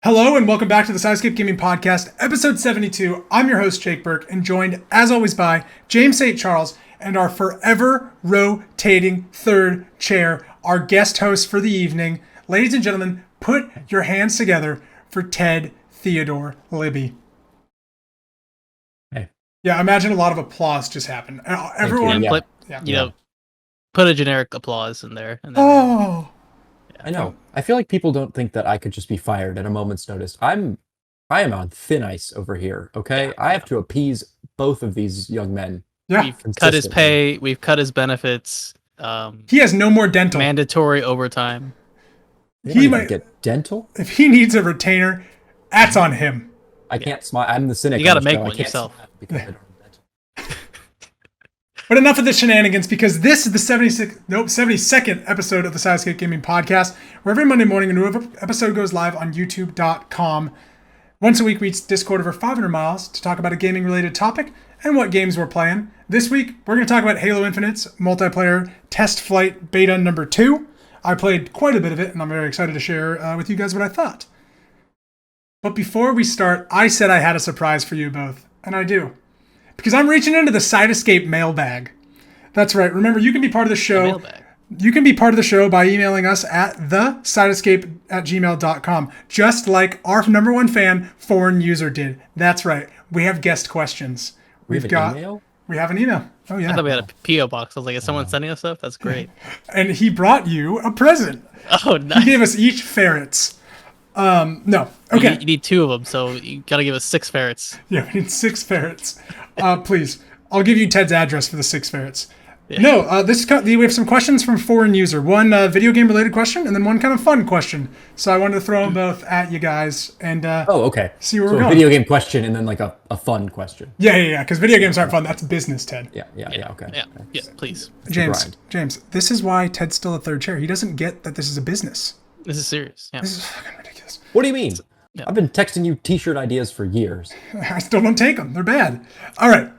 Hello and welcome back to the Sidescape Gaming Podcast, episode 72. I'm your host, Jake Burke, and joined, as always, by James St. Charles and our forever rotating third chair, our guest host for the evening. Ladies and gentlemen, put your hands together for Ted Theodore Libby. Hey. Yeah, imagine a lot of applause just happened. Everyone, put a generic applause in there. And then, oh, I know. I feel like people don't think that I could just be fired at a moment's notice. I am on thin ice over here, okay? Yeah, I have to appease both of these young men. yeah. we've cut his pay, we've cut his benefits. He has no more dental. Mandatory overtime. He might get dental. If he needs a retainer, that's on him. I can't smile. I'm the cynic. You got to on the make show. I one can't yourself. smile because I don't have dental. But enough of the shenanigans, because this is the 72nd episode of the Sidescape Gaming Podcast, where every Monday morning a new episode goes live on youtube.com. Once a week, we Discord over 500 miles to talk about a gaming-related topic and what games we're playing. This week, we're going to talk about Halo Infinite's multiplayer test flight beta number 2. I played quite a bit of it, and I'm very excited to share with you guys what I thought. But before we start, I said I had a surprise for you both, and I do. Because I'm reaching into the Sidescape mailbag. That's right. Remember, you can be part of the show. You can be part of the show by emailing us at thesideescape@gmail.com, just like our number one fan, Foreign User, did. That's right. We have guest questions. We have an email? We have an email. Oh, yeah. I thought we had a P.O. box. I was like, is someone sending us stuff? That's great. And he brought you a present. Oh, nice. He gave us each ferrets. No. Okay. You need 2 of them, so you got to give us 6 ferrets. Yeah, we need 6 ferrets. Please. I'll give you Ted's address for the 6 ferrets. Yeah. No, we have some questions from Foreign User. One video game related question and then one kind of fun question. So I wanted to throw them both at you guys and okay. See where so we're going. A video game question and then like a fun question. Yeah, because video games aren't fun. That's business, Ted. Yeah, okay. Yeah, please. James, this is why Ted's still a third chair. He doesn't get that this is a business. This is serious. Yeah. This is fucking ridiculous. What do you mean? Yeah. I've been texting you t-shirt ideas for years. I still don't take them. They're bad. All right.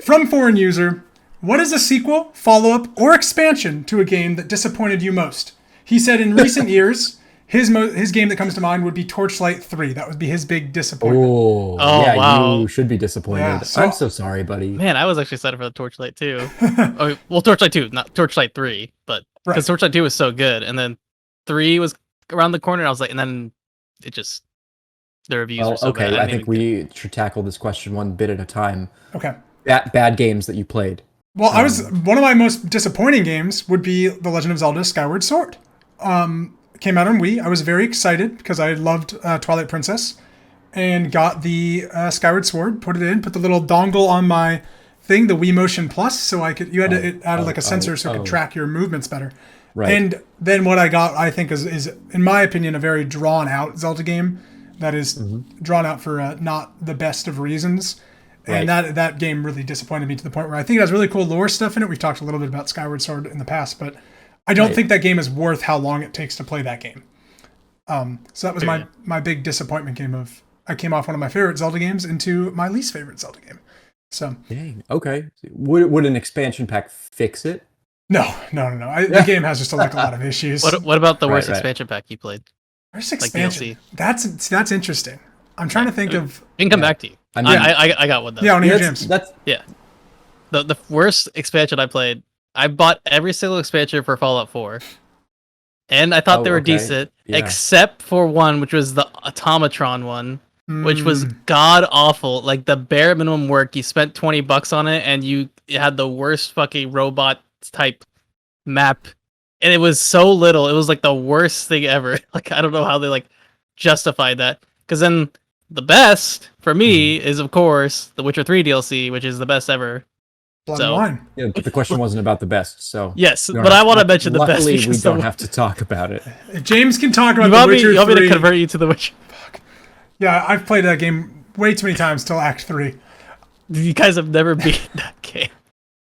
From Foreign User, what is a sequel, follow-up, or expansion to a game that disappointed you most? He said in recent years, his game that comes to mind would be Torchlight 3. That would be his big disappointment. Oh, yeah, wow. You should be disappointed. Yeah, I'm so sorry, buddy. Man, I was actually excited for the Torchlight 2. Torchlight 2, not Torchlight 3, but because Torchlight 2 was so good, and then 3 was around the corner, and I was like, and then it just, the reviews were so bad. I think we should tackle this question one bit at a time. Okay. Bad games that you played. Well, one of my most disappointing games would be The Legend of Zelda Skyward Sword. Came out on Wii. I was very excited because I loved Twilight Princess and got the Skyward Sword, put the little dongle on my thing, the Wii Motion Plus, so it added like a sensor so it could track your movements better. Right. And then what I got, I think, is in my opinion, a very drawn out Zelda game that is drawn out for not the best of reasons. And that game really disappointed me to the point where I think it has really cool lore stuff in it. We've talked a little bit about Skyward Sword in the past, but I don't think that game is worth how long it takes to play that game. So that was my big disappointment game I came off one of my favorite Zelda games into my least favorite Zelda game. So dang, okay. Would an expansion pack fix it? No. The game has just a lot of issues. What about the worst expansion pack you played? Worst expansion? That's interesting. I'm trying to think of. We can come back to you. I mean, I got one though. Yeah, I want to hear James. The worst expansion I played. I bought every single expansion for Fallout 4, and I thought they were decent, except for one, which was the Automatron one, which was god awful. Like the bare minimum work. You spent $20 on it, and you had the worst fucking robot type map, and it was so little. It was like the worst thing ever. Like I don't know how they justified that. Because then the best for me is of course the Witcher 3 DLC, which is the best ever. Blood and Wine. Yeah, but the question wasn't about the best, so yes, but I want to mention the best. Luckily, we don't have to talk about it. If James can talk about The Witcher 3. You want me to convert you to the Witcher? Fuck. Yeah, I've played that game way too many times till Act 3. You guys have never beaten that game.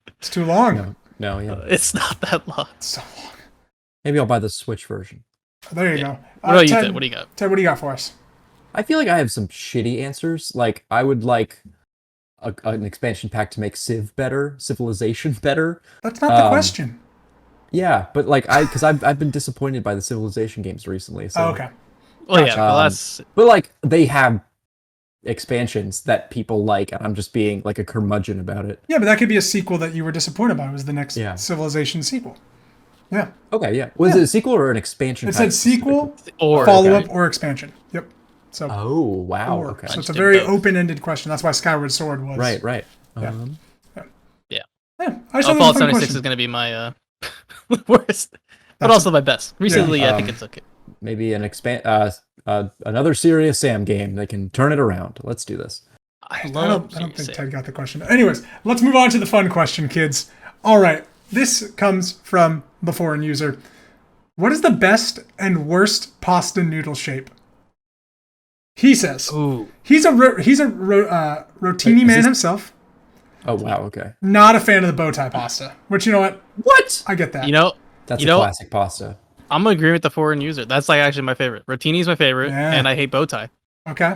It's too long. No, it's not that long. It's so long. Maybe I'll buy the Switch version. There you go. What about you, Ted? Ted? What do you got? Ted, what do you got for us? I feel like I have some shitty answers. Like, I would like an expansion pack to make Civilization better. That's not the question. Yeah, but because I've been disappointed by the Civilization games recently. So, Okay. Well, yeah, Gotcha. well, that's But like they have expansions that people like, and I'm just being like a curmudgeon about it. Yeah, but that could be a sequel that you were disappointed by. It was the next Yeah. Civilization sequel. Yeah. Okay, yeah. Was it a sequel or an expansion? It pack said specifically? sequel, or follow-up, okay. or expansion. Yep. So, Oh wow. or. Okay. So it's a Just very did both. open-ended question. That's why Skyward Sword was. Right. Right. Yeah. Yeah. Yeah. I just thought it was a Fallout fun 76 question. is going to be my worst, but That's- also my best. Recently, I think Um, it's okay. Maybe an another Serious Sam game. They can turn it around. Let's do this. I I love don't think Sam. Ted got the question. Anyways, let's move on to the fun question, kids. All right. This comes from the foreign user. What is the best and worst pasta noodle shape? He says Ooh. he's a rotini Is man this- himself. Oh wow. Okay. Not a fan of the bow tie pasta. Which, you know what? What? I get that. You know, That's You a know- classic pasta. I'm gonna agree with the foreign user. That's like actually my favorite. Rotini's my favorite, Yeah. and I hate bow tie. Okay.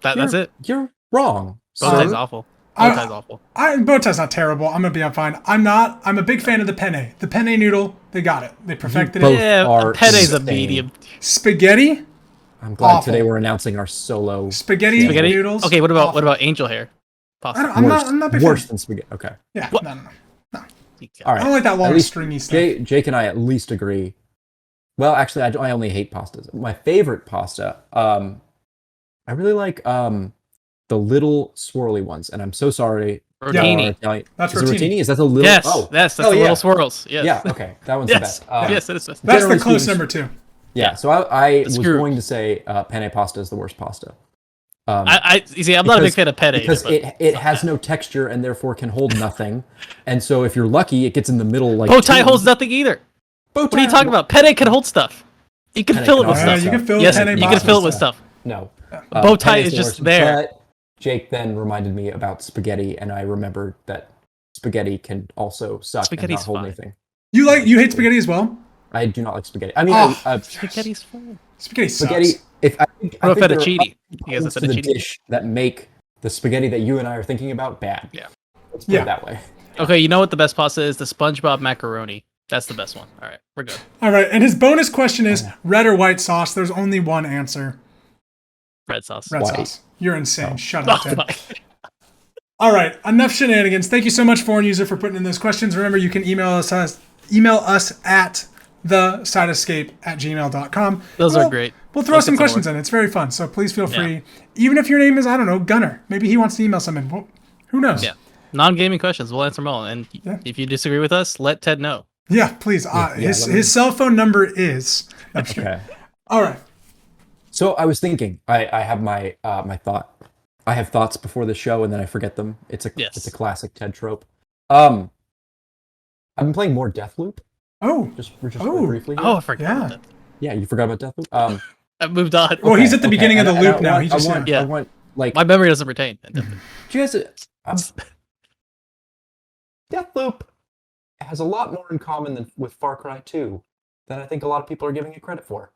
That's it. You're wrong. Bow sir. tie's awful. Bow I- tie's awful. Bow tie's not terrible. I'm gonna be fine. I'm a big fan of the penne. The penne noodle, they got it. They perfected both it. Yeah, are Pene's a insane. medium. Spaghetti. I'm glad Awful. today we're announcing our solo. Spaghetti, Spaghetti noodles. Okay, what about awful. what about angel hair? Pasta. I'm not a big worse fan. than spaghetti. Okay. Yeah. What? No. All right. I don't like that long At least stringy stuff. Jake and I at least agree. Well, actually, I only hate pastas. My favorite pasta, I really like the little swirly ones, and I'm so sorry. Rotini. Italian. That's Is it rotini. rotini? Is that the little? Yes, Oh, yes, that's oh, the yeah. little swirls. Yes. Yeah. Okay, that one's Yes. the best. Yes, it is best. That's the generally close speaking- number 2. Yeah. So I was screw. going to say penne pasta is the worst pasta. You see, I'm not a big Because- fan of penne. because but it has no texture and therefore can hold nothing. And so if you're lucky, it gets in the middle like bow tie two. holds nothing either. Bow What are you tie- talking about? Penne can hold stuff. You can Penne fill it can with also Yeah, stuff. you can fill Yes, penne you can pasta fill it with with stuff. No. Bow tie Penne's is the just worst, there. But Jake then reminded me about spaghetti, and I remembered that spaghetti can also suck and Spaghetti's not hold fine. anything. You hate spaghetti as well? I do not like spaghetti. I mean, Oh. Spaghetti's fine. Spaghetti sucks. spaghetti. If I think, What I about think there are fettuccine? You guys parts have to the fettuccine? dish that make the spaghetti that you and I are thinking about bad. Yeah. Let's put Yeah. it that way. Okay, you know what the best pasta is? The SpongeBob macaroni. That's the best one. All right, we're good. All right, and his bonus question is red or white sauce. There's only one answer. Red sauce. Red White. sauce. You're insane. Oh. Shut up, Oh Ted. my. All right, enough shenanigans. Thank you so much, foreign user, for putting in those questions. Remember, you can email us at thesideescape@gmail.com. Those We'll- are great. We'll throw Let's some get some questions more. in. It's very fun. So please feel Yeah. free. Even if your name is, I don't know, Gunner. Maybe he wants to email something. Well, who knows? Yeah. Non-gaming questions. We'll answer them all. And Yeah. if you disagree with us, let Ted know. Yeah, please. His let me- cell phone number is. I'm just kidding. Okay. All right. So I was thinking, I have my my thought. I have thoughts before the show and then I forget them. It's a Yes. classic Ted trope. I've been playing more Deathloop. Oh, Just Oh. briefly. Here. Oh, I forgot Yeah. about that. Yeah, you forgot about Deathloop. I moved on. Well, he's at the beginning of the and loop I now. want- He just I want, yeah. I want like My memory doesn't retain. do you guys, Deathloop has a lot more in common than with Far Cry 2 than I think a lot of people are giving it credit for.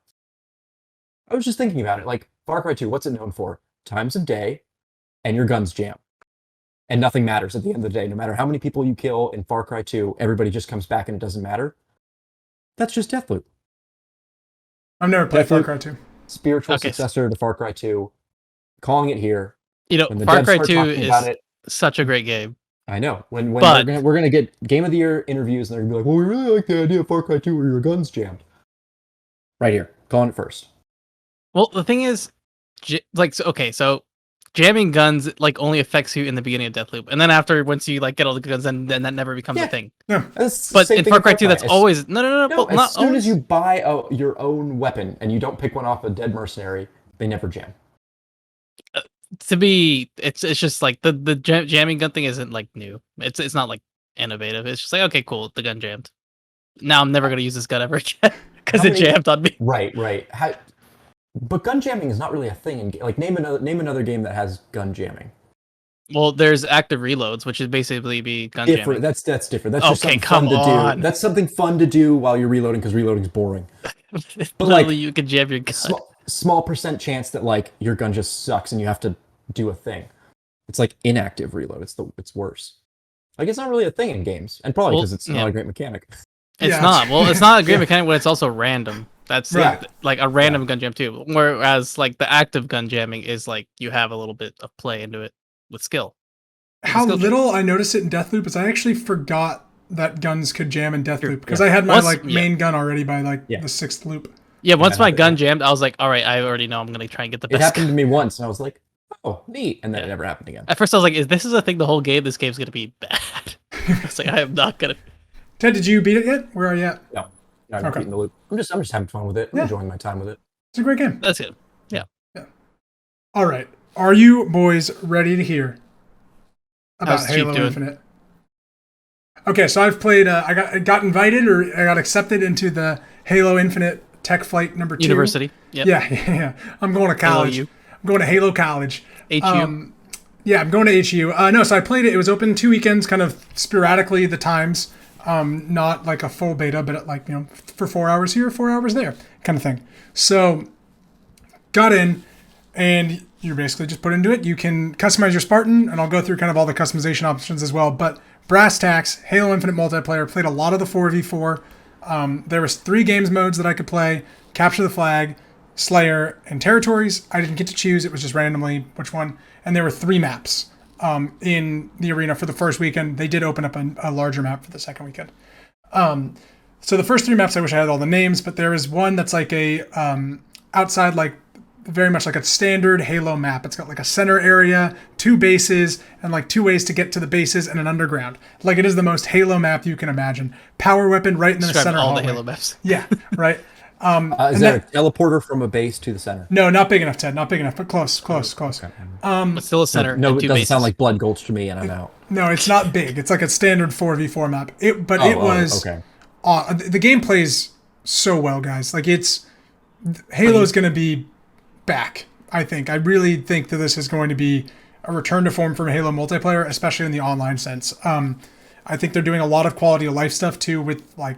I was just thinking about it. Like Far Cry 2, what's it known for? Times of day, and your guns jam. And nothing matters at the end of the day. No matter how many people you kill in Far Cry 2, everybody just comes back and it doesn't matter. That's just Deathloop. I've never played Far Deathloop. Cry 2. Spiritual Okay. successor to Far Cry 2. Calling it here. You know, When the Far devs Cry start 2 talking about is it, such a great game. I know. When But- we're gonna get Game of the Year interviews and they're gonna be like, well, we really like the idea of Far Cry 2 where your guns jammed. Right here. Calling it first. Well, the thing is, so jamming guns like only affects you in the beginning of Deathloop, and then after once you like get all the guns, then that never becomes Yeah. a thing. That's the But same in thing Far Cry 2, that's As- always no. No, well, as not soon always. as you buy your own weapon and you don't pick one off a dead mercenary, they never jam. To be, it's just like the jamming gun thing isn't like new. It's not like innovative. It's just like okay, cool, the gun jammed. Now I'm never gonna use this gun ever again because How it many- jammed on me. Right. But gun jamming is not really a thing. Like name another game that has gun jamming. Well, there's active reloads, which is basically be gun Different. jamming. That's different. That's just Okay, something fun come to on. do. That's something fun to do while you're reloading because reloading's boring. But, like, Literally, you can jam your gun. Small percent chance that like your gun just sucks and you have to do a thing. It's like inactive reload. It's worse. Like it's not really a thing in games, and probably Well, because it's yeah. not a great mechanic. It's Yeah. not. Well, it's not a great Yeah. mechanic when it's also random. That's Right. like a random gun jam too. Whereas like the active gun jamming is like you have a little bit of play into it with skill. How little I noticed it in Deathloop is I actually forgot that guns could jam in Deathloop because Yeah. I had my Once- main gun already by the Yeah. 6th loop. Yeah, once my happened, gun yeah. jammed, I was like, all right, I already know I'm gonna try and get the It best. happened to me once, and I was like, "Oh, neat," and then Yeah. it never happened again. At first, I was like, this is a thing the whole game? This game's gonna be bad. It's like I am not gonna. Ted, did you beat it yet? Where are you at? No, I'm Okay. beating the loop. I'm just having fun with it. I'm Yeah. enjoying my time with it. It's a great game. That's good. All right. Are you boys ready to hear about How's Chief Halo doing? Infinite? Okay, so I've played. I got invited, or I got accepted into the Halo Infinite Tech Flight number 2 University. Yep. Yeah. I'm going to college. HU. I'm going to Halo College. HU. Yeah, I'm going to HU. No, so I played it. It was open 2 weekends, kind of sporadically the times. Not like a full beta, but like, for 4 hours here, 4 hours there, kind of thing. So got in, and you basically just put into it. You can customize your Spartan, and I'll go through kind of all the customization options as well. But brass tacks, Halo Infinite multiplayer, played a lot of the 4v4. There was 3 games modes that I could play: Capture the Flag, Slayer, and Territories. I didn't get to choose; it was just randomly which one. And there were 3 maps in the arena for the first weekend. They did open up a larger map for the second weekend. So the first 3 maps, I wish I had all the names, but there is one that's like a outside, like very much like a standard Halo map. It's got like a center area, 2 bases, and like 2 ways to get to the bases and an underground. Like it is the most Halo map you can imagine. Power weapon right in the Describe center all hallway. the Halo maps. Yeah, right. Is there a teleporter from a base to the center? No, not big enough, Ted. Not big enough, but close. Okay. But still a center. No, and it 2 doesn't bases. sound like Blood Gulch to me, and I'm out. No, it's not big. It's like a standard 4v4 map. It was okay. The game plays so well, guys. Like Halo's going to be back. I think. I really think that this is going to be a return to form from Halo multiplayer, especially in the online sense. I think they're doing a lot of quality of life stuff too with like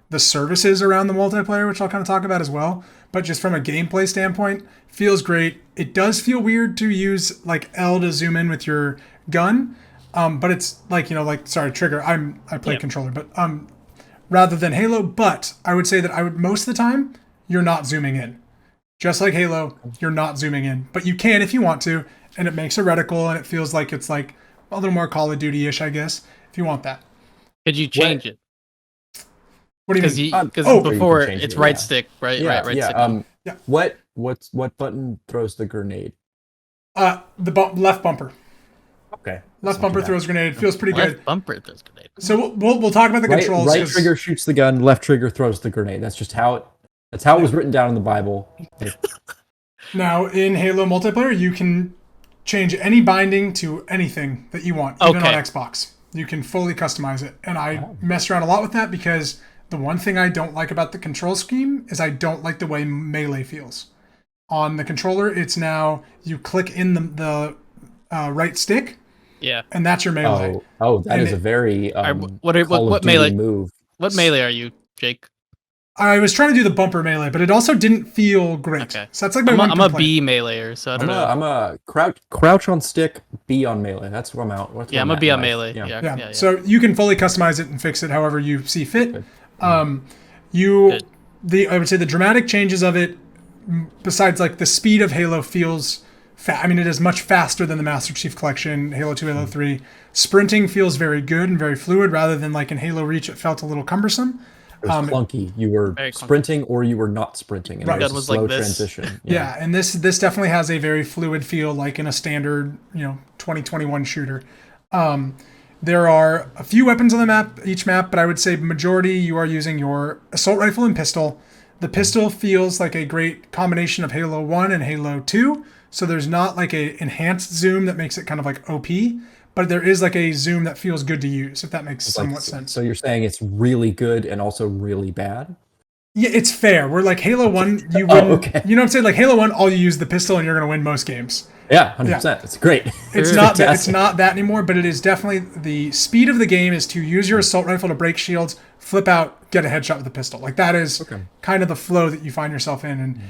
the services around the multiplayer, which I'll kind of talk about as well. But just from a gameplay standpoint, feels great. It does feel weird to use like L to zoom in with your gun, but it's like trigger. I play controller, but rather than Halo. But I would say that most of the time you're not zooming in. Just like Halo, you're not zooming in, but you can if you want to, and it makes a reticle, and it feels like it's like a little more Call of Duty-ish, I guess, if you want that. Could you change it? What do you mean? Because before you can change it's it, right yeah. stick, right? Yeah, right yeah. stick. What button throws the grenade? The left bumper. Okay. Left bumper throws grenade. Feels pretty Left good. bumper throws grenade. So we'll talk about the controls. Right trigger shoots the gun. Left trigger throws the grenade. That's just how it. That's how it was written down in the Bible. Now in Halo multiplayer, you can change any binding to anything that you want, even on Xbox. You can fully customize it, and I messed around a lot with that because the one thing I don't like about the control scheme is I don't like the way melee feels. On the controller, it's now you click in the right stick. Yeah. And that's your melee. That is a very what melee move. What melee are you, Jake? I was trying to do the bumper melee, but it also didn't feel great. Okay. So that's like my one I'm complaint. a B meleer, so I don't know. I'm a crouch on stick, B on melee. That's where I'm out. I'm a B on melee. Yeah. So you can fully customize it and fix it however you see fit. I would say the dramatic changes of it, besides like the speed of Halo feels it is much faster than the Master Chief Collection, Halo 2, Halo 3. Sprinting feels very good and very fluid rather than like in Halo Reach, it felt a little cumbersome. It was clunky. You were sprinting or you were not sprinting. And there was a slow transition. Yeah, and this definitely has a very fluid feel like in a standard, 2021 shooter. There are a few weapons on the each map, but I would say majority you are using your assault rifle and pistol. The pistol feels like a great combination of Halo 1 and Halo 2. So there's not like a enhanced zoom that makes it kind of like OP, but there is like a zoom that feels good to use, if that makes somewhat sense. So you're saying it's really good and also really bad? Yeah, it's fair. We're like Halo 1, you wouldn't, you know what I'm saying? Like Halo 1, all you use the pistol and you're going to win most games. Yeah, 100%. It's great. It's not that anymore, but it is definitely the speed of the game is to use your assault rifle to break shields, flip out, get a headshot with a pistol. Like that is kind of the flow that you find yourself in, and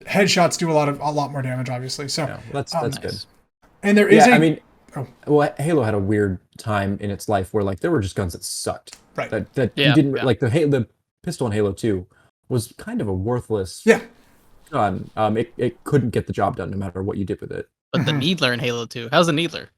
headshots do a lot more damage, obviously. So that's good. And there is Halo had a weird time in its life where like there were just guns that sucked. Right. That you didn't like the pistol in Halo 2 was kind of a worthless Yeah. gun. It couldn't get the job done no matter what you did with it. But the Needler in Halo 2. How's the Needler?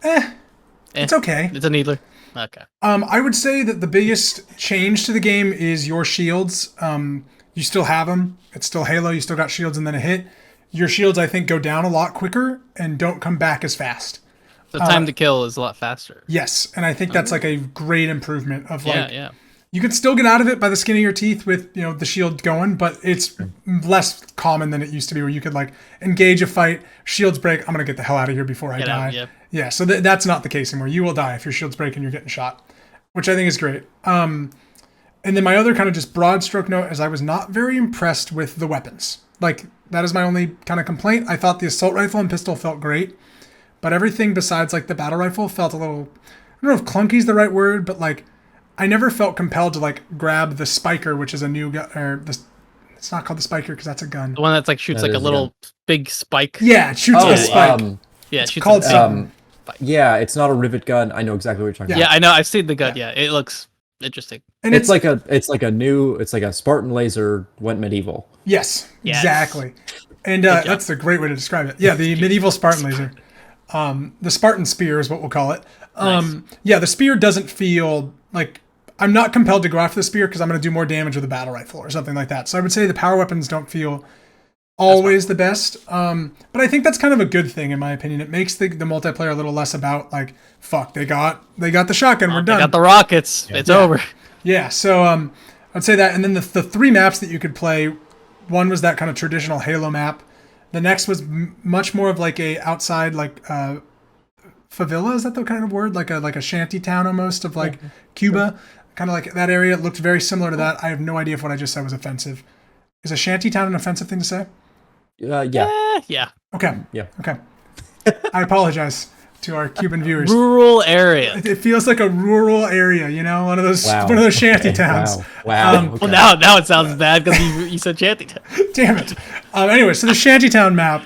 It's okay. It's a Needler. Okay. I would say that the biggest change to the game is your shields. You still have them. It's still Halo. You still got shields and then a hit. Your shields, I think, go down a lot quicker and don't come back as fast. The time to kill is a lot faster. Yes, and I think that's like a great improvement of like Yeah. you can still get out of it by the skin of your teeth with, you know, the shield going, but it's less common than it used to be where you could like engage a fight, shields break, I'm going to get the hell out of here before I Get die. out, yep. Yeah, so that's not the case anymore. You will die if your shields break and you're getting shot, which I think is great. And then my other kind of just broad stroke note is I was not very impressed with the weapons. Like, that is my only kind of complaint. I thought the assault rifle and pistol felt great, but everything besides like the battle rifle felt a little, I don't know if clunky is the right word, but like I never felt compelled to like grab the spiker, which is a new gun, or this. It's not called the spiker because that's a gun. The one that's like shoots That like a is a little big spike. Yeah, it shoots a spike. Yeah, it's shoots called a big something. Yeah, it's not a rivet gun. I know exactly what you're talking Yeah, about. I know. I've seen the gun. Yeah, it looks interesting. And It's like a Spartan laser went medieval. Yes, Yes. exactly. And that's a great way to describe it. Yeah, the medieval Spartan laser. The Spartan spear is what we'll call it. Nice. Yeah, the spear doesn't feel like I'm not compelled to go after the spear because I'm going to do more damage with a battle rifle or something like that. So I would say the power weapons don't feel always the best. But I think that's kind of a good thing in my opinion. It makes the multiplayer a little less about like, fuck, they got the shotgun, we're They done. got the rockets. Yeah. It's over. Yeah, so I'd say that. And then the three maps that you could play, one was that kind of traditional Halo map. The next was much more of like a outside like favela, is that the kind of word? Like a shanty town almost of like Cuba, kind of like that area. It looked very similar to that. I have no idea if what I just said was offensive. Is a shanty town an offensive thing to say? Yeah. Yeah. Okay. Yeah. Okay. I apologize to our Cuban viewers. Rural area. It feels like a rural area, you know, one of those shanty towns. Wow. Well, now it sounds bad because you said shantytown. Damn it. Anyway, so the Shantytown map,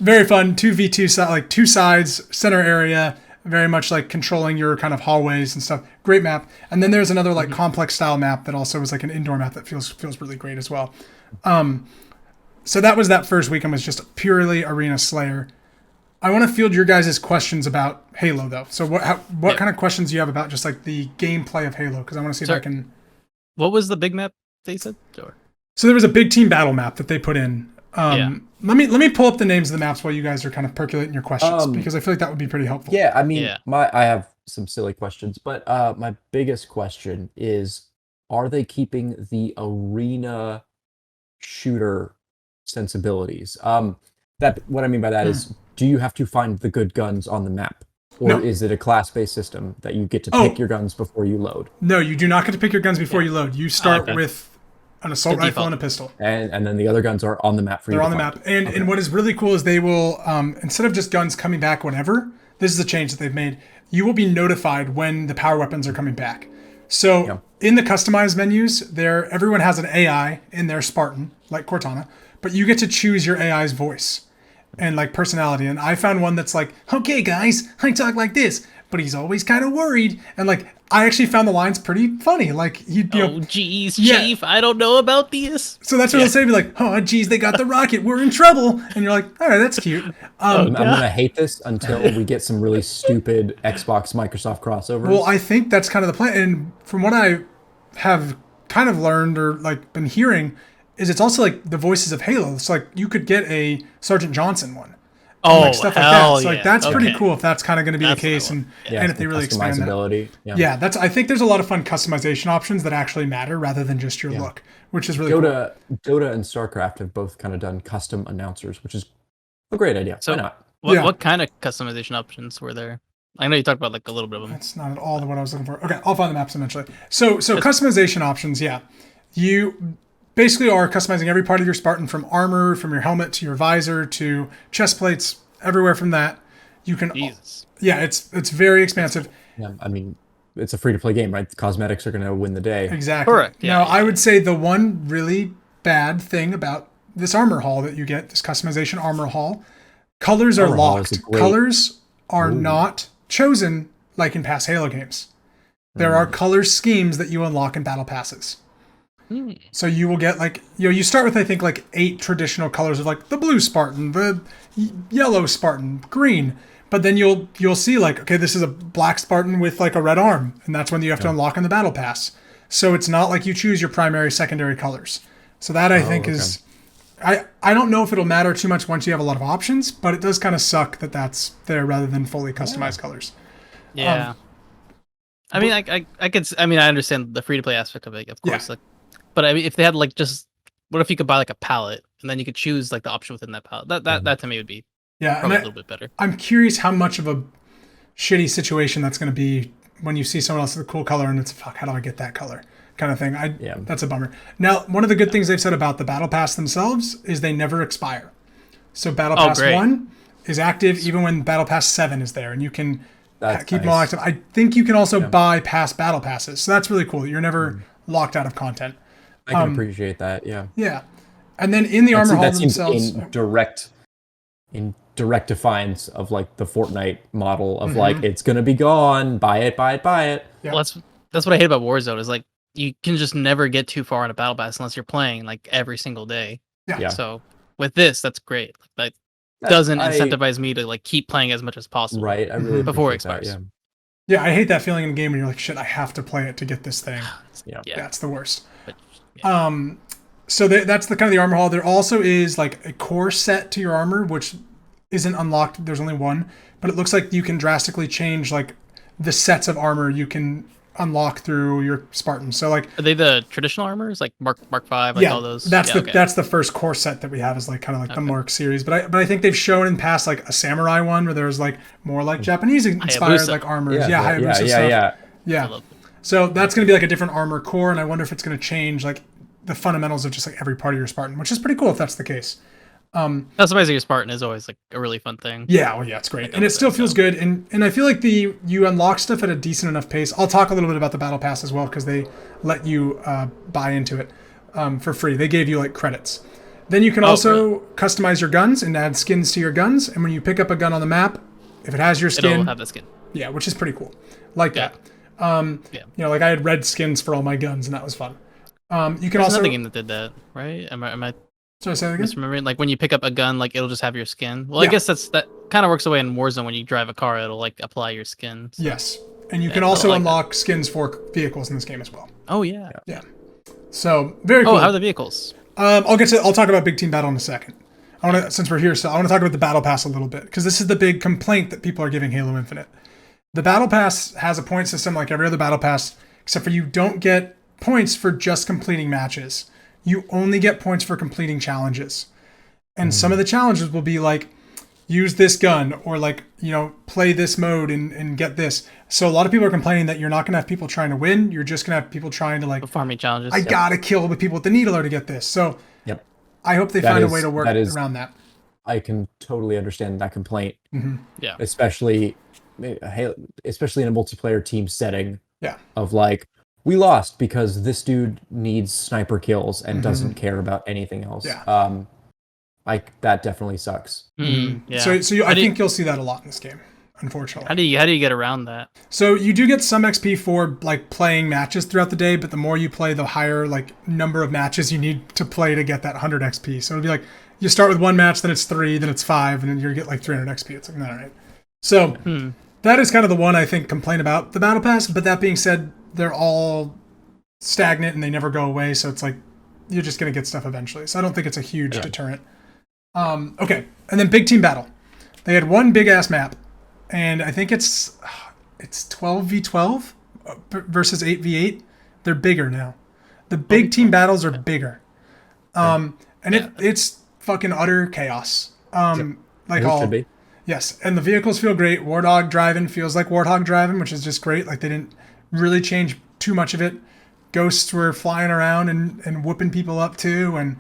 very fun. 2v2, like two sides, center area, very much like controlling your kind of hallways and stuff. Great map. And then there's another like complex style map that also was like an indoor map that feels really great as well. So that was that first weekend, was just purely Arena Slayer. I want to field your guys' questions about Halo though. So what kind of questions do you have about just like the gameplay of Halo? Because I want to see if I can. What was the big map they said? Sure. So there was a big team battle map that they put in. Let me pull up the names of the maps while you guys are kind of percolating your questions, because I feel like that would be pretty helpful. Yeah, I mean, I have some silly questions, but my biggest question is, are they keeping the arena shooter sensibilities? That what I mean by that is, do you have to find the good guns on the map? Or is it a class-based system that you get to pick your guns before you load? No, you do not get to pick your guns before you load. You start with an assault rifle and a pistol. And then the other guns are on the map for you. They're on the map. And what is really cool is they will, instead of just guns coming back whenever, this is a change that they've made, you will be notified when the power weapons are coming back. So in the customized menus, everyone has an AI in their Spartan, like Cortana, but you get to choose your AI's voice and like personality. And I found one that's like, okay guys, I talk like this, but he's always kind of worried. And like, I actually found the lines pretty funny. Like he'd be, oh geez, Chief, I don't know about this. So that's what they'll say, be like, oh geez, they got the rocket, we're in trouble. And you're like, all right, that's cute. I'm gonna hate this until we get some really stupid Xbox Microsoft crossovers. Well, I think that's kind of the plan. And from what I have kind of learned or like been hearing, is it's also like the voices of Halo. It's like you could get a Sergeant Johnson one. Oh, like stuff like that. So like that's okay. pretty cool if that's kind of going to be the case, and if they really expand that. Yeah, that's. I think there's a lot of fun customization options that actually matter rather than just your look, which is really cool. Dota and StarCraft have both kind of done custom announcers, which is a great idea. So why not? What kind of customization options were there? I know you talked about like a little bit of them. That's not at all what I was looking for. Okay, I'll find the maps eventually. So customization options, you basically are customizing every part of your Spartan, from armor, from your helmet to your visor to chest plates, everywhere from that. You can. Jesus. Yeah, it's very expansive. Yeah, I mean, it's a free-to-play game, right? The cosmetics are going to win the day. Exactly. Correct. Now, I would say the one really bad thing about this armor haul that you get, this customization armor haul, colors are locked. Colors are not chosen like in past Halo games. There are color schemes that you unlock in battle passes. So you will get like, you start with, I think, like 8 traditional colors of like the blue Spartan, the yellow Spartan, green. But then you'll see like, okay, this is a black Spartan with like a red arm. And that's when you have to unlock in the battle pass. So it's not like you choose your primary, secondary colors. So that I think is, I don't know if it'll matter too much once you have a lot of options, but it does kind of suck that that's there rather than fully customized colors. Yeah. I mean, I understand the free to play aspect of it, of course. Like, but I mean, if they had like what if you could buy like a palette and then you could choose like the option within that palette? That to me would be probably a little bit better. I'm curious how much of a shitty situation that's going to be when you see someone else with a cool color and it's fuck, how do I get that color kind of thing. That's a bummer. Now, one of the good things they've said about the battle pass themselves is they never expire. So battle pass 1 is active even when battle pass 7 is there, and you can keep them all active. I think you can also buy past battle passes, so that's really cool. You're never locked out of content. I can appreciate that. Yeah, and then in the armor hall themselves, in direct defiance of like the Fortnite model of like it's gonna be gone, buy it. Yeah. Well, that's what I hate about Warzone is like you can just never get too far in a battle pass unless you're playing like every single day. Yeah. So with this, that's great. That doesn't incentivize me to like keep playing as much as possible. Right. I really before it expires. That, yeah, I hate that feeling in a game when you're like, shit, I have to play it to get this thing. Yeah. That's the worst. But, so that's the kind of the armor hall. There also is like a core set to your armor, which isn't unlocked. There's only one, but it looks like you can drastically change like the sets of armor you can unlock through your Spartan. So like, are they the traditional armors like Mark V, like all those? That's the first core set that we have is like kind of like the Mark series. But I think they've shown in past like a samurai one where there's like more like Japanese inspired like armors. Yeah. So that's going to be like a different armor core, and I wonder if it's going to change like the fundamentals of just like every part of your Spartan, which is pretty cool if that's the case. Customizing your Spartan is always like a really fun thing. Yeah, well, yeah, it's great, and it still feels good. And I feel like you unlock stuff at a decent enough pace. I'll talk a little bit about the battle pass as well because they let you buy into it for free. They gave you like credits. Then you can also customize your guns and add skins to your guns. And when you pick up a gun on the map, if it has your skin, it'll have the skin. Yeah, which is pretty cool. Like that. You know, like I had red skins for all my guns, and that was fun. You can There's also another game that did that, right? Am I? Sorry, say that again? Misremembering? Like when you pick up a gun, like it'll just have your skin. Well, I guess that kind of works away in Warzone when you drive a car. It'll like apply your skin. So. Yes, and you can also unlock skins for vehicles in this game as well. Oh yeah. Yeah. So very cool. Oh, how are the vehicles? I'll talk about Big Team Battle in a second. Since we're here, so I want to talk about the Battle Pass a little bit because this is the big complaint that people are giving Halo Infinite. The Battle Pass has a point system like every other Battle Pass, except for you don't get points for just completing matches. You only get points for completing challenges. And some of the challenges will be like, use this gun or like, you know, play this mode and get this. So a lot of people are complaining that you're not going to have people trying to win. You're just going to have people trying to like, farming challenges. I got to kill the people with the needler to get this. So I hope they find a way to work around that. I can totally understand that complaint. Yeah. Especially in a multiplayer team setting. Yeah. Of like, we lost because this dude needs sniper kills and doesn't care about anything else. Yeah. Like that definitely sucks. Yeah. So I think you'll see that a lot in this game, unfortunately. How do you get around that? So you do get some XP for like playing matches throughout the day, but the more you play, the higher like number of matches you need to play to get that 100 XP. So it'll be like you start with one match, then it's 3, then it's 5, and then you get like 300 XP. It's like, all right. So that is kind of the one I think complain about the Battle Pass. But that being said, they're all stagnant and they never go away. So it's like you're just going to get stuff eventually. So I don't think it's a huge deterrent. Okay. And then Big Team Battle. They had one big ass map, and I think it's 12v12 versus 8v8. They're bigger now. The big team battles are bigger. It's fucking utter chaos. Like all should be. Yes, and the vehicles feel great. Warthog driving feels like Warthog driving, which is just great. Like they didn't really change too much of it. Ghosts were flying around and whooping people up too, and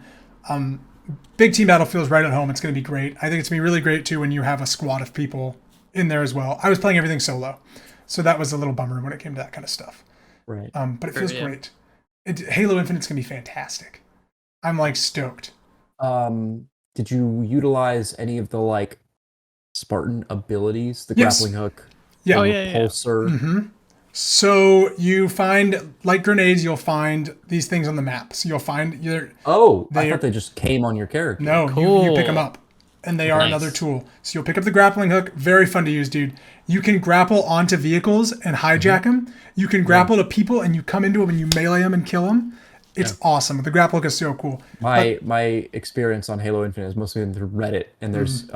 Big Team Battle feels right at home. It's going to be great. I think it's going to be really great too when you have a squad of people in there as well. I was playing everything solo, so that was a little bummer when it came to that kind of stuff. Right. But it feels great. Halo Infinite's going to be fantastic. I'm like stoked. Did you utilize any of the like Spartan abilities, the grappling hook, the pulsar? So you find, like grenades, you'll find these things on the map. So you'll find either I thought they just came on your character. no, you pick them Cool. up, and they are Nice. another tool. So you'll pick up the grappling hook. Very fun to use, dude. You can grapple onto vehicles and hijack them. You can grapple to people, and you come into them and you melee them and kill them. It's awesome. The grapple hook is so cool. My experience on Halo Infinite has mostly been through Reddit, and there's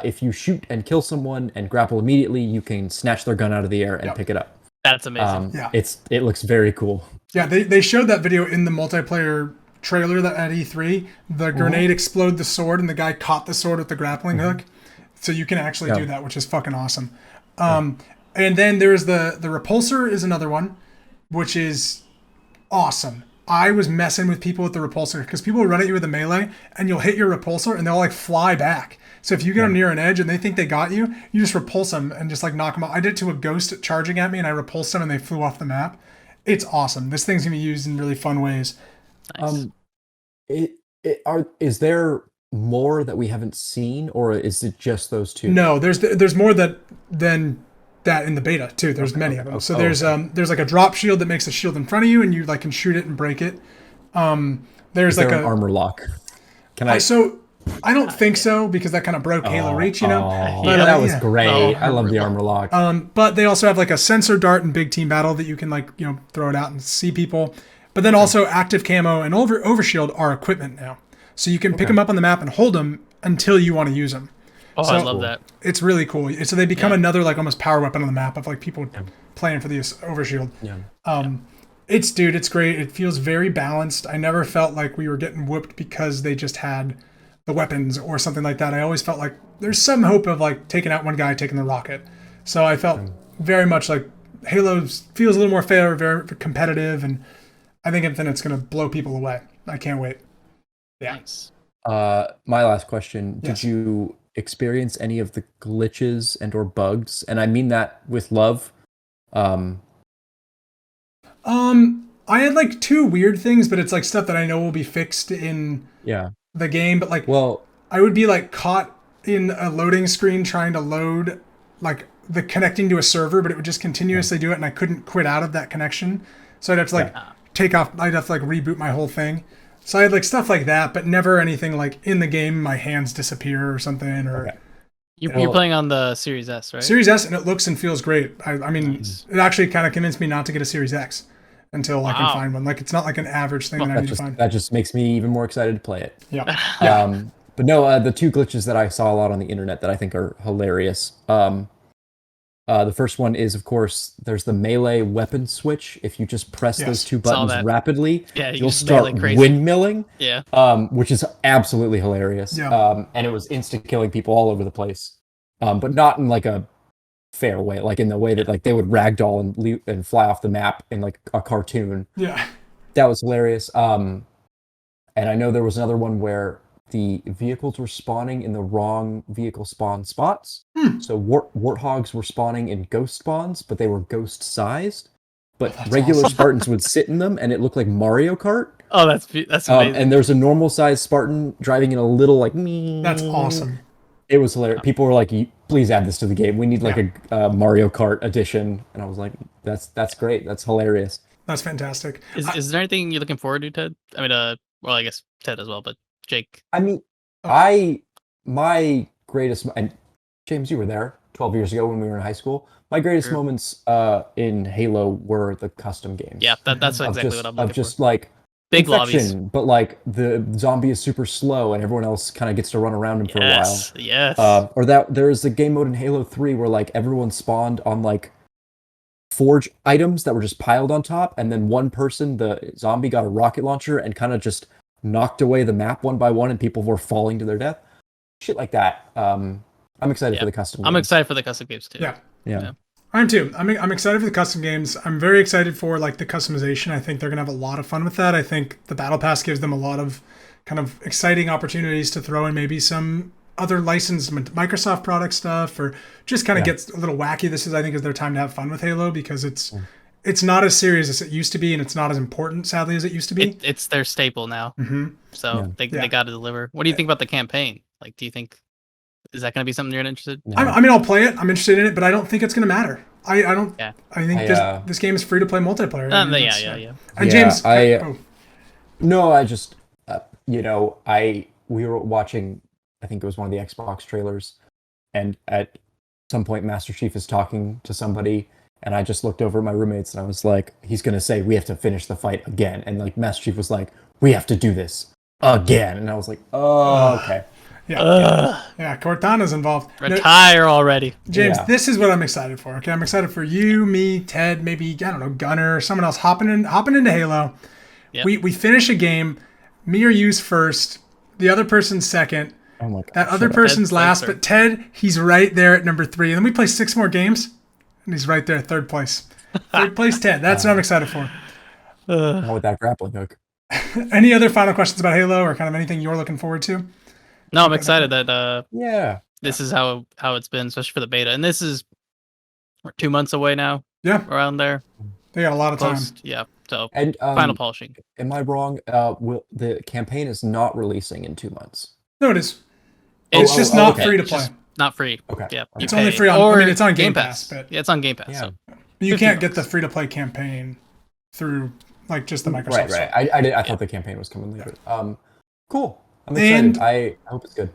if you shoot and kill someone and grapple immediately, you can snatch their gun out of the air and pick it up. That's amazing. Yeah. It looks very cool. Yeah, they showed that video in the multiplayer trailer that at E3. The grenade exploded the sword, and the guy caught the sword with the grappling hook. So you can actually do that, which is fucking awesome. And then there's the repulsor is another one, which is awesome. I was messing with people with the repulsor because people will run at you with a melee, and you'll hit your repulsor, and they'll like fly back. So if you get them near an edge and they think they got you, you just repulse them and just like knock them out. I did it to a ghost charging at me, and I repulsed them, and they flew off the map. It's awesome. This thing's gonna be used in really fun ways. Nice. Is there more that we haven't seen, or is it just those two? No, there's more than that in the beta too. There's many of them. So there's like a drop shield that makes a shield in front of you, and you like can shoot it and break it. There's Is like there an a armor lock? Can I? so I don't think so because that kind of broke Halo Reach, you know. But that was yeah. great. Oh, I love the armor lock. But they also have like a sensor dart in big team battle that you can like throw it out and see people. But then also active camo and overshield are equipment now, so you can pick them up on the map and hold them until you want to use them. Oh, I love that. It's really cool. So they become another like almost power weapon on the map of like people playing for the overshield. It's great. It feels very balanced. I never felt like we were getting whooped because they just had the weapons or something like that. I always felt like there's some hope of like taking out one guy, taking the rocket. So I felt very much like Halo feels a little more fair, very competitive, and I think Infinite's going to blow people away. I can't wait. Yeah. Nice. My last question: Yes. Did you experience any of the glitches and or bugs? And I mean that with love. I had like two weird things, but it's like stuff that I know will be fixed in the game. But like, I would be like caught in a loading screen trying to load like the connecting to a server, but it would just continuously do it, and I couldn't quit out of that connection. So I'd have to like take off. I'd have to like reboot my whole thing. So I had like stuff like that, but never anything like in the game my hands disappear or something. Or You're playing on the Series S, right? Series S, and it looks and feels great. I mean, it actually kind of convinced me not to get a Series X until I can find one. Like it's not like an average thing that I need to find. That just makes me even more excited to play it. Yeah. But no, the two glitches that I saw a lot on the internet that I think are hilarious. The first one is, of course, there's the melee weapon switch. If you just press those two buttons rapidly, you'll start windmilling. Yeah. Which is absolutely hilarious. Yeah. And it was insta-killing people all over the place. But not in like a fair way, like in the way that like they would ragdoll and fly off the map in like a cartoon. Yeah. That was hilarious. And I know there was another one where the vehicles were spawning in the wrong vehicle spawn spots. So warthogs were spawning in ghost spawns, but they were ghost sized. But regular awesome. Spartans would sit in them, and it looked like Mario Kart. Oh, that's amazing. And there's a normal sized Spartan driving in a little like me. That's awesome. It was hilarious. People were like, "Please add this to the game. We need like a Mario Kart edition." And I was like, "That's great. That's hilarious." That's fantastic. Is there anything you're looking forward to, Ted? I mean, well, I guess Ted as well, but Jake. I mean, my greatest, and James, you were there 12 years ago when we were in high school. My greatest moments in Halo were the custom games. Yeah, that's exactly what I'm looking for. Of just like big lobbies, but like the zombie is super slow and everyone else kind of gets to run around him for a while. Yes. Or that there's a game mode in Halo 3 where like everyone spawned on like forge items that were just piled on top, and then one person, the zombie, got a rocket launcher and kind of just knocked away the map one by one, and people were falling to their death. Shit like that. I'm excited for the custom games. I'm excited for the custom games too. Yeah. I'm too. I'm excited for the custom games. I'm very excited for like the customization. I think they're gonna have a lot of fun with that. I think the Battle Pass gives them a lot of kind of exciting opportunities to throw in maybe some other licensed Microsoft product stuff, or just kind of gets a little wacky. I think is their time to have fun with Halo, because it's not as serious as it used to be, and it's not as important, sadly, as it used to be. It's their staple now. So they got to deliver. What do you think about the campaign? Like, do you think, is that going to be something you're interested in? I mean, I'll play it. I'm interested in it, but I don't think it's going to matter. I don't. Yeah. I think this game is free to play multiplayer. Yeah. And Yeah, James, No, I just, we were watching, I think it was one of the Xbox trailers, and at some point Master Chief is talking to somebody, and I just looked over at my roommates and I was like, he's gonna say we have to finish the fight again, and like Master Chief was like, we have to do this again, and I was like, oh, okay. Yeah, Cortana's involved. Retire already. James, this is what I'm excited for. Okay, I'm excited for you, me, Ted, maybe, I don't know, Gunner, someone else hopping into Halo. Yep. We finish a game, me or you's first, the other person's second. Oh my God, that other person's last, but Ted, he's right there at number 3. And then we play 6 more games, and he's right there, third place. Third place, Ted. That's what I'm excited for. Not with that grappling hook. Any other final questions about Halo or kind of anything you're looking forward to? No, I'm excited that this is how it's been, especially for the beta. And this is 2 months away now. Yeah. Around there. They got a lot of time. Yeah. So And final polishing. Am I wrong? The campaign is not releasing in 2 months. No, it is. It's just not okay. free to play. Not free. Okay. Yeah. It's only free on it's on Game Pass. But yeah, it's on Game Pass. Yeah. So. You can't get the free to play campaign through like just the Microsoft Right. I thought the campaign was coming later. Cool. I'm excited. And I hope it's good.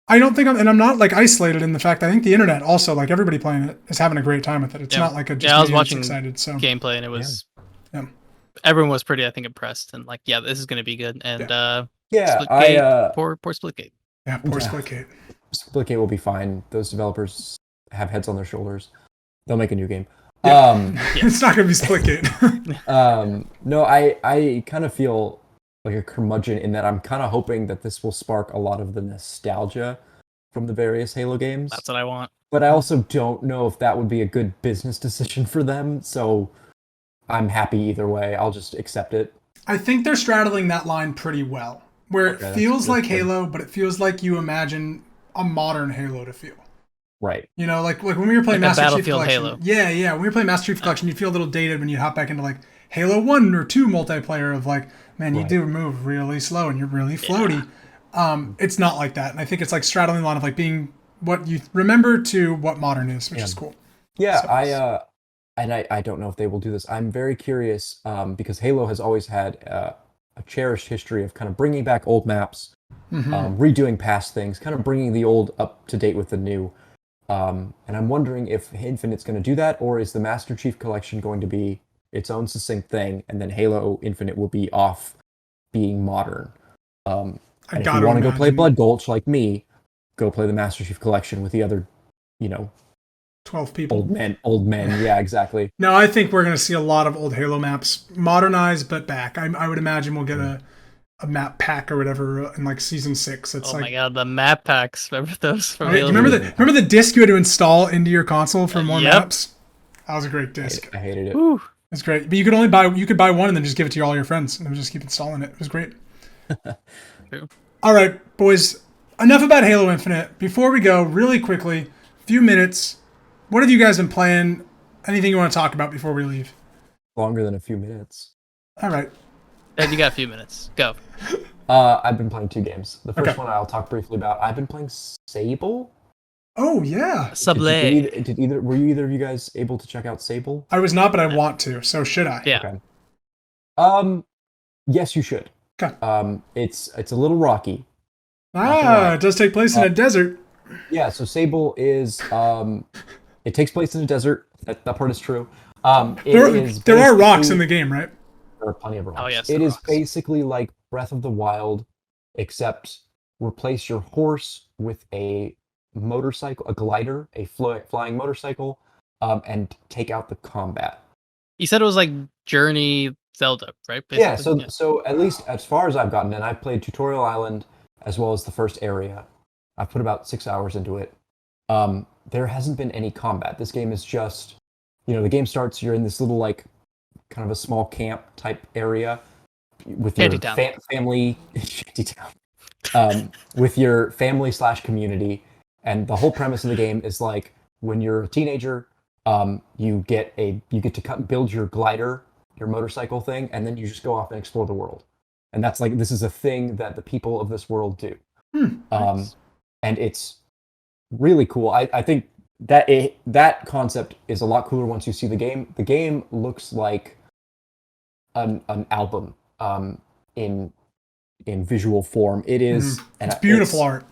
I don't think I'm not like isolated in the fact I think the internet also, like everybody playing it, is having a great time with it. It's not like a just I was watching excited. So gameplay and it was everyone was pretty, I think, impressed and like, yeah, this is gonna be good. And poor Splitgate. Yeah, poor Splitgate. Splitgate will be fine. Those developers have heads on their shoulders. They'll make a new game. It's not gonna be Splitgate. No, I kind of feel like a curmudgeon in that I'm kind of hoping that this will spark a lot of the nostalgia from the various Halo games. That's what I want. But I also don't know if that would be a good business decision for them, so I'm happy either way. I'll just accept it. I think they're straddling that line pretty well, where it feels like Halo, but it feels like you imagine a modern Halo to feel. Right. You know, like when we were playing Master Chief Collection. Halo. Yeah. When we were playing Master Chief Collection, you'd feel a little dated when you hop back into like Halo 1 or 2 multiplayer of like, man, you do move really slow and you're really floaty. It's not like that. And I think it's like straddling the line of like being what you remember to what modern is, which is cool. Yeah, so, I don't know if they will do this. I'm very curious because Halo has always had a cherished history of kind of bringing back old maps, redoing past things, kind of bringing the old up to date with the new. And I'm wondering if Infinite's going to do that, or is the Master Chief Collection going to be its own succinct thing, and then Halo Infinite will be off being modern. And if you want to go play Blood Gulch like me, go play the Master Chief Collection with the other, 12 people. Old men. Yeah, exactly. No, I think we're going to see a lot of old Halo maps modernized, but back. I would imagine we'll get a map pack or whatever in like season 6. It's my god, the map packs! Remember those? From Halo? Remember the disc you had to install into your console for more maps? That was a great disc. I hated it. Whew. It's great, but you could buy one and then just give it to all your friends and just keep installing it. It was great. All right, boys. Enough about Halo Infinite. Before we go, really quickly, few minutes. What have you guys been playing? Anything you want to talk about before we leave? Longer than a few minutes. All right. Ed, you got a few minutes. Go. I've been playing 2 games. The first one I'll talk briefly about. I've been playing Sable. Oh yeah. Sable. Were either of you guys able to check out Sable? I was not, but I want to. So should I? Yeah. Okay. Yes, you should. Okay. It's a little rocky. It does take place in a desert. Yeah. So Sable is it takes place in a desert. That part is true. There are rocks in the game, right? There are plenty of rocks. Oh yes. It is basically like Breath of the Wild, except replace your horse with a motorcycle, a glider, a flying motorcycle, and take out the combat. You said it was like Journey Zelda, right? Basically. Yeah, so at least as far as I've gotten, and I've played Tutorial Island as well as the first area. I've put about 6 hours into it. There hasn't been any combat. This game is just, the game starts, you're in this little like kind of a small camp type area with your family, with your family / community. And the whole premise of the game is like when you're a teenager, you get to build your glider, your motorcycle thing, and then you just go off and explore the world. And that's like, this is a thing that the people of this world do. Nice. And it's really cool. I think that concept is a lot cooler once you see the game. The game looks like an album in visual form. It is, and It's beautiful art.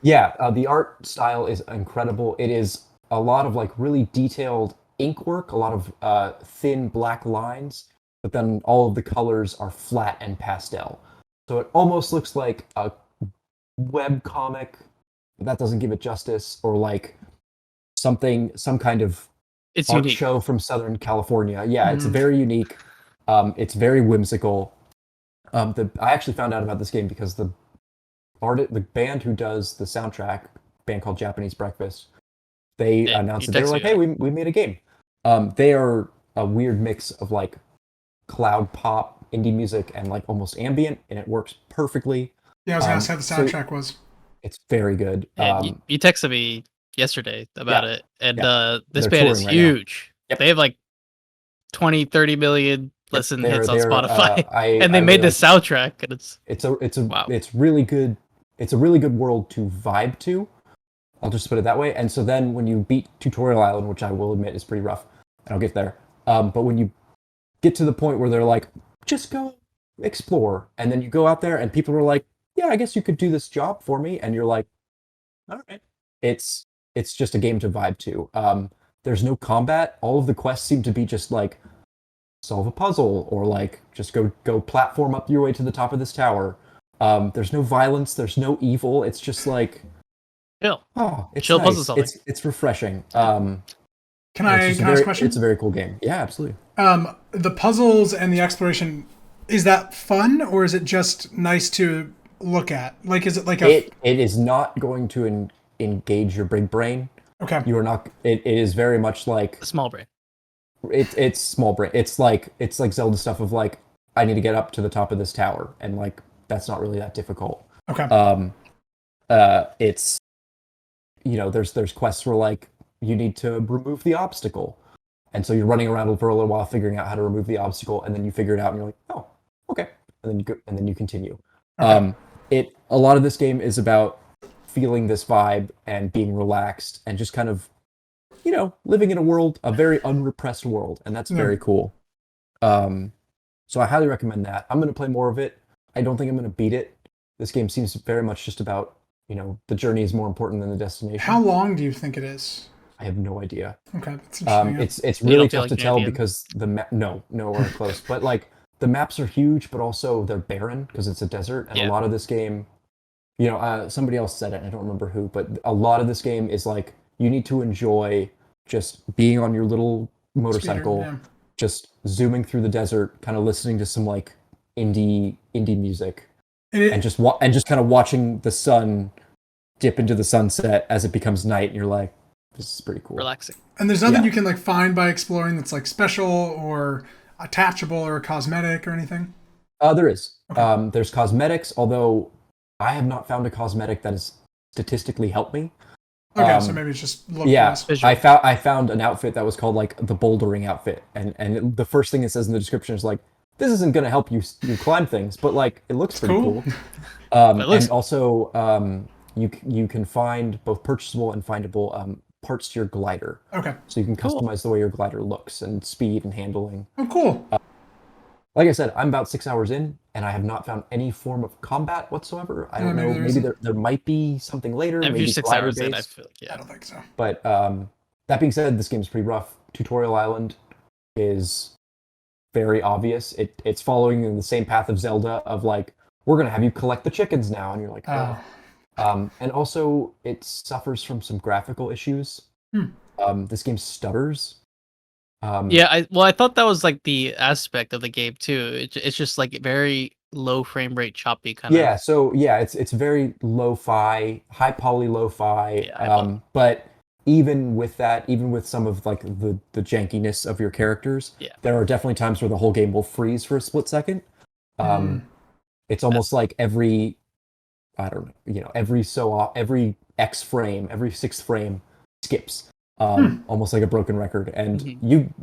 Yeah, the art style is incredible. It is a lot of like really detailed ink work, a lot of thin black lines, but then all of the colors are flat and pastel. So it almost looks like a web comic. That doesn't give it justice, or like some kind of It's art unique. show from Southern California. Yeah, it's very unique. It's very whimsical. I actually found out about this game because the band who does the soundtrack, a band called Japanese Breakfast, they announced that they were like, "Hey, we made a game." They are a weird mix of like cloud pop, indie music, and like almost ambient, and it works perfectly. Yeah, I was gonna ask how the soundtrack was. It's very good. Yeah, you texted me yesterday about it, and this They're band is touring right huge. Yep. They have like 20, 30 million listen hits on they're, Spotify, I and they really made this soundtrack, and it's really good. It's a really good world to vibe to. I'll just put it that way. And so then when you beat Tutorial Island, which I will admit is pretty rough, and I'll get there. But when you get to the point where they're like, just go explore, and then you go out there and people are like, yeah, I guess you could do this job for me, and you're like, all right. It's just a game to vibe to. There's no combat. All of the quests seem to be just like solve a puzzle, or like just go platform up your way to the top of this tower. There's no violence. There's no evil. It's just like it's chill nice. puzzle solving. It's refreshing. Can I ask a question? It's a very cool game. Yeah, absolutely. The puzzles and the exploration, is that fun, or is it just nice to look at? Like, is it like it is not going to engage your big brain. Okay. You are not. It is very much like a small brain. It's small brain. It's like Zelda stuff of like, I need to get up to the top of this tower, and like that's not really that difficult. Okay. It's there's quests where like you need to remove the obstacle, and so you're running around for a little while figuring out how to remove the obstacle, and then you figure it out, and you're like, oh, okay, and then you go, and then you continue. Okay. A lot of this game is about feeling this vibe and being relaxed and just kind of, living in a very unrepressed world, and that's very cool. So I highly recommend that. I'm going to play more of it. I don't think I'm going to beat it. This game seems very much just about, the journey is more important than the destination. How long do you think it is? I have no idea. Okay, that's interesting. It's really tough to tell because the map. No, we're close. But like the maps are huge, but also they're barren because it's a desert, and a lot of this game, somebody else said it, and I don't remember who, but a lot of this game is like you need to enjoy just being on your little motorcycle, just zooming through the desert, kind of listening to some like indie music, and just kind of watching the sun dip into the sunset as it becomes night, and you're like, this is pretty cool, relaxing. And there's nothing you can like find by exploring that's like special or attachable or cosmetic or anything. There is. Okay. There's cosmetics, although I have not found a cosmetic that has statistically helped me. Okay, so maybe it's just look. Yeah, I found an outfit that was called like the bouldering outfit, and the first thing it says in the description is like, this isn't going to help you climb things, but like it looks pretty cool. And also you can find both purchasable and findable parts to your glider. Okay. So you can customize the way your glider looks and speed and handling. Oh, cool. Like I said, I'm about 6 hours in, and I have not found any form of combat whatsoever. I don't know. Maybe there might be something later. If maybe you're 6 hours in, I feel like, I don't think so. But that being said, this game is pretty rough. Tutorial Island is very obvious. It's following in the same path of Zelda of like, we're going to have you collect the chickens now. And you're like, oh. And also, it suffers from some graphical issues. This game stutters. I thought that was like the aspect of the game too. It's just like very low frame rate, choppy kind of. So it's very lo-fi, high poly lo-fi. But even with that, even with some of like the jankiness of your characters, there are definitely times where the whole game will freeze for a split second. It's almost like every every X frame, every sixth frame skips. Almost like a broken record, and you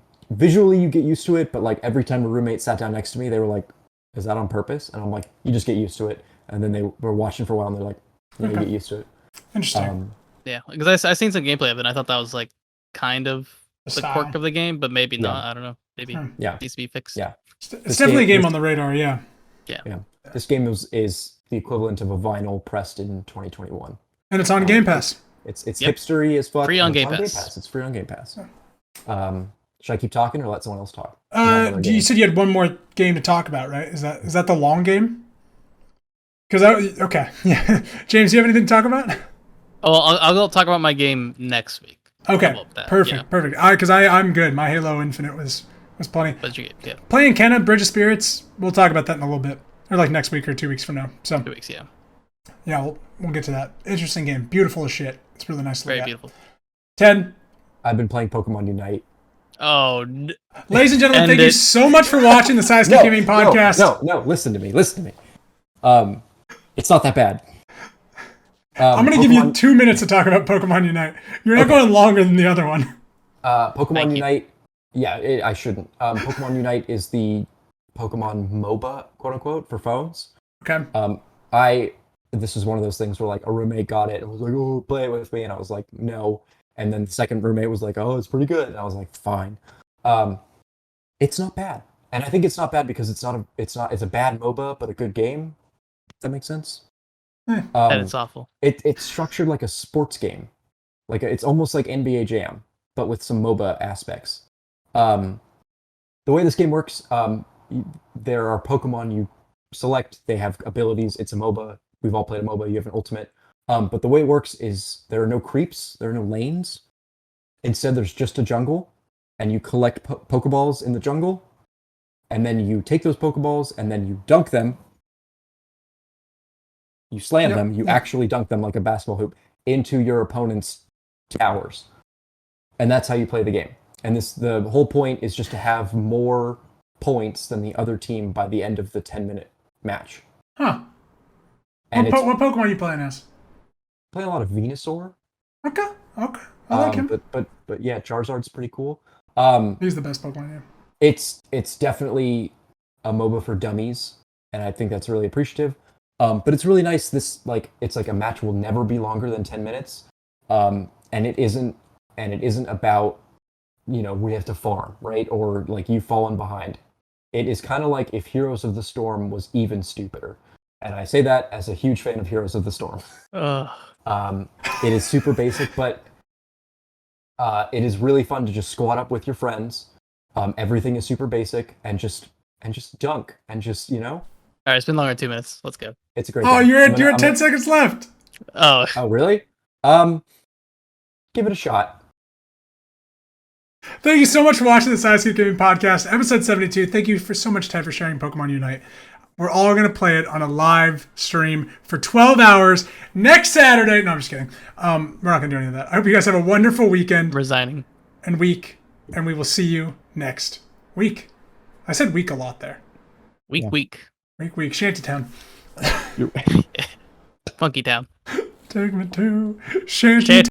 get used to it, but like every time a roommate sat down next to me, they were like, is that on purpose? And I'm like, you just get used to it. And then they were watching for a while, and they're like, you get used to it. Interesting. Yeah, because I seen some gameplay of it. And I thought that was like kind of The the style. quirk of the game, but maybe Yeah. not. I don't know. Maybe Yeah. needs to be fixed. Yeah. It's This definitely a game this- on the radar. Yeah. Yeah. This game is the equivalent of a vinyl pressed in 2021. And it's on Game Pass. It's Yep. hipstery as fuck. Free on and it's Game Pass. It's free on Game Pass. Should I keep talking or let someone else talk? You said you had one more game to talk about, right? Is that the long game? Because okay, yeah. James, do you have anything to talk about? Oh, I'll talk about my game next week. Okay, How about that? perfect, Yeah. perfect. Because I'm good. My Halo Infinite was plenty. But you yeah, Playing Kenna Bridge of Spirits. We'll talk about that in a little bit, or like next week or 2 weeks from now. So 2 weeks. Yeah, yeah, we'll get to that. Interesting game, beautiful as shit. It's really nice to look very at. beautiful. Ted, I've been playing Pokemon Unite. Oh, ladies and gentlemen, End thank you it. so much for watching the Sidekick Gaming podcast. No, listen to me. It's not that bad. I'm going to give you 2 minutes to talk about Pokemon Unite. You're not going longer than the other one. Pokemon Thank you. Unite. Yeah, I shouldn't. Pokemon Unite is the Pokemon MOBA, quote unquote, for phones. Okay. This is one of those things where like a roommate got it and was like, "Oh, play it with me," and I was like, "No." And then the second roommate was like, "Oh, it's pretty good," and I was like, "Fine." It's not bad, and I think it's not bad because it's a bad MOBA but a good game. Does that make sense? and it's awful. It's structured like a sports game, it's almost like NBA Jam, but with some MOBA aspects. The way this game works, there are Pokemon you select. They have abilities. It's a MOBA. We've all played a MOBA. You have an ultimate. But the way it works is there are no creeps. There are no lanes. Instead, there's just a jungle, and you collect Pokeballs in the jungle, and then you take those Pokeballs and then you dunk them. You slam them. You actually dunk them like a basketball hoop into your opponent's towers, and that's how you play the game. And the whole point is just to have more points than the other team by the end of the 10-minute match. Huh. And What Pokemon are you playing as? play a lot of Venusaur. Okay. I like him. But yeah, Charizard's pretty cool. He's the best Pokemon game. It's definitely a MOBA for dummies, and I think that's really appreciative. But it's really nice. It's like a match will never be longer than 10 minutes. And it isn't about, we have to farm, right? Or like you've fallen behind. It is kind of like if Heroes of the Storm was even stupider. And I say that as a huge fan of Heroes of the Storm. It is super basic, but it is really fun to just squat up with your friends. Everything is super basic and just dunk and just, All right, it's been longer than 2 minutes. Let's go. it's a great Oh, game. you're at 10 seconds left. Oh, Oh, really? Give it a shot. Thank you so much for watching the Sidekick Gaming podcast, episode 72. Thank you so much, Ted, for sharing Pokemon Unite. We're all going to play it on a live stream for 12 hours next Saturday. No, I'm just kidding. We're not going to do any of that. I hope you guys have a wonderful weekend resigning. and week, and we will see you next week. I said week a lot there. Week. Week. Shantytown. Funky Town. Take me to Shantytown.